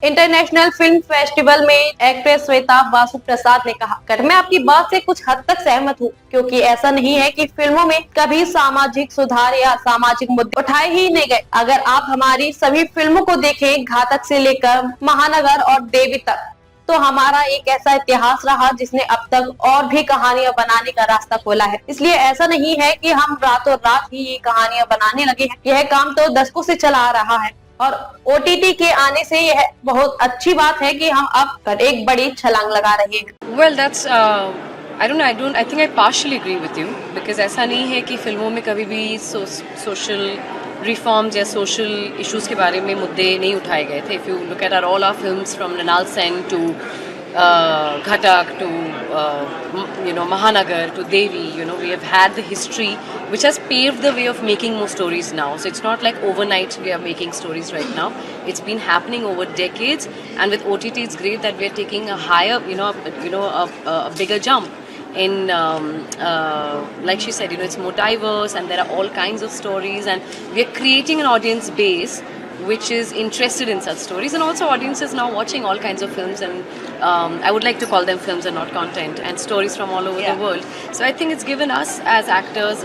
International film festival में actress Shweta Basu प्रसाद ने कहा कर मैं आपकी बात से कुछ हद तक सहमत हूँ, क्योंकि ऐसा नहीं है कि फिल्मों में कभी सामाजिक सुधार या सामाजिक मुद्दे उठाए ही नहीं गए। अगर आप हमारी सभी फिल्मों को देखें, घातक से लेकर महानगर और देवी तक, तो हमारा एक ऐसा इतिहास रहा जिसने अब तक और भी कहानियां बनाने का रास्ता खोला है। इसलिए ऐसा नहीं है कि हम रातों रात ही ये कहानियां बनाने लगे हैं। यह काम तो दशकों से चला आ रहा है और ओटीटी के आने से यह बहुत अच्छी बात है कि हम अब एक बड़ी छलांग लगा रहे हैं। Well, that's I think I partially agree with you because ऐसा नहीं है कि फिल्मों में कभी भी सोशल रिफॉर्म्स या सोशल इश्यूज के बारे में मुद्दे नहीं उठाए गए थे. If you look at all our films from Mrinal Sen to Ghatak to Mahanagar to Devi, we have had the history which has paved the way of making more stories now. So it's not like overnight we are making stories right now. It's been happening over decades, and with OTT it's great that we are taking a higher, a bigger jump in like she said, it's more diverse and there are all kinds of stories, and we are creating an audience base which is interested in such stories, and also audiences now watching all kinds of films, and I would like to call them films and not content, and stories from all over the world. So I think it's given us as actors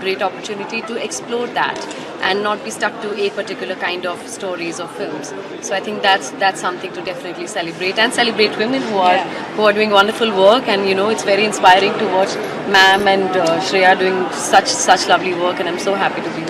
great opportunity to explore that and not be stuck to a particular kind of stories or films. So I think that's something to definitely celebrate, and celebrate women who are doing wonderful work, and it's very inspiring to watch Ma'am and Shreya doing such lovely work, and I'm so happy to be with